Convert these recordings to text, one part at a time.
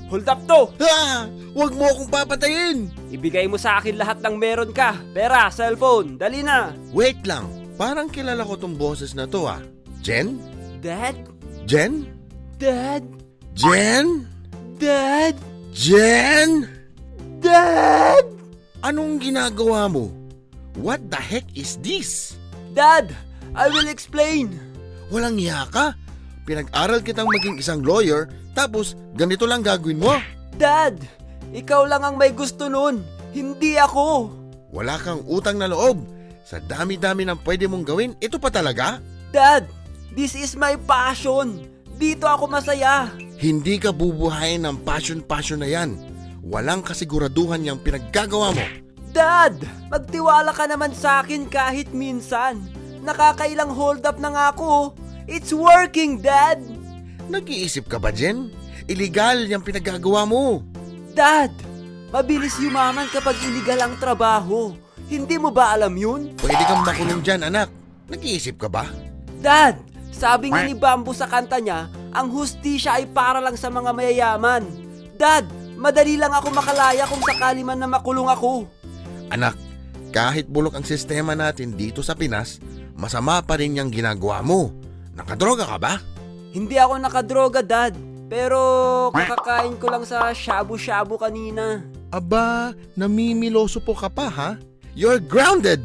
hold up to! Ha! Huwag mo akong papatayin! Ibigay mo sa akin lahat ng meron ka. Pera, cellphone, dali na. Wait lang, parang kilala ko tong boses na to Jen? Dad? Jen? Dad? Jen? Dad? Jen? Dad? Anong ginagawa mo? What the heck is this? Dad, I will explain. Walang iya ka? Pinag-aral kitang maging isang lawyer, tapos ganito lang gagawin mo? Dad, ikaw lang ang may gusto nun. Hindi ako. Wala kang utang na loob. Sa dami-dami ng pwede mong gawin, ito pa talaga? Dad, this is my passion. Dito ako masaya. Hindi ka bubuhayin ng passion na yan. Walang kasiguraduhan yung pinaggagawa mo. Dad, magtiwala ka naman sa akin kahit minsan. Nakakailang hold up na nga ako. It's working, Dad. Nag-iisip ka ba, Jen? Illegal yung pinaggagawa mo. Dad, mabilis yumaman kapag illegal ang trabaho. Hindi mo ba alam yun? Pwede kang makulong dyan, anak. Nag-iisip ka ba? Dad, sabi nga ni Bamboo sa kanta niya, ang hustisya ay para lang sa mga mayayaman. Dad, madali lang ako makalaya kung sakali man na makulong ako. Anak, kahit bulok ang sistema natin dito sa Pinas, masama pa rin yung ginagawa mo. Nakadroga ka ba? Hindi ako nakadroga, Dad. Pero kakakain ko lang sa shabu-shabu kanina. Aba, namimiloso po ka pa ha? You're grounded!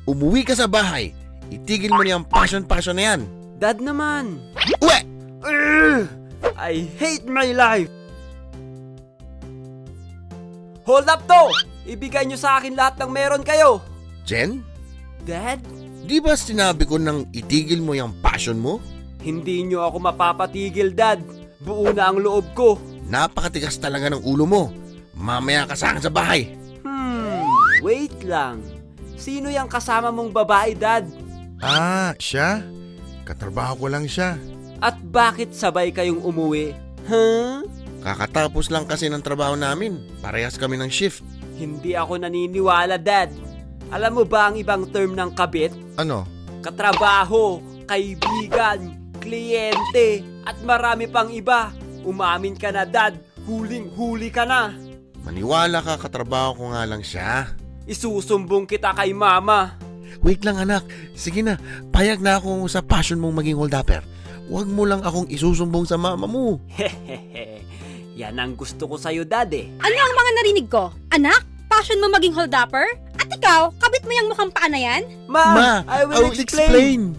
Umuwi ka sa bahay. Itigil mo niyang passion na yan. Dad naman. Uwe! Urgh! I hate my life. Hold up to! Ibigay niyo sa akin lahat ng meron kayo. Jen? Dad? Di ba sinabi ko nang itigil mo yung passion mo? Hindi niyo ako mapapatigil, Dad. Buo na ang loob ko. Napakatigas talaga ng ulo mo. Mamaya ka sa akin sa bahay. Wait lang. Sino yung kasama mong babae, Dad? Ah, siya? Katrabaho ko lang siya. At bakit sabay kayong umuwi? Huh? Kakatapos lang kasi ng trabaho namin. Parehas kami ng shift. Hindi ako naniniwala, Dad. Alam mo ba ang ibang term ng kabit? Ano? Katrabaho, kaibigan, kliyente, at marami pang iba. Umamin ka na, Dad. Huling-huli ka na. Maniwala ka, katrabaho ko nga lang siya. Isusumbong kita kay Mama. Wait lang anak, sige na, payag na ako sa passion mong maging hold-upper. Huwag mo lang akong isusumbong sa mama mo. Hehehe. Yan ang gusto ko sa'yo, Dad eh. Ano ang mga narinig ko? Anak, passion mo maging hold-upper? At ikaw, kabit mo yung mukhang paa na yan? Ma, I will explain.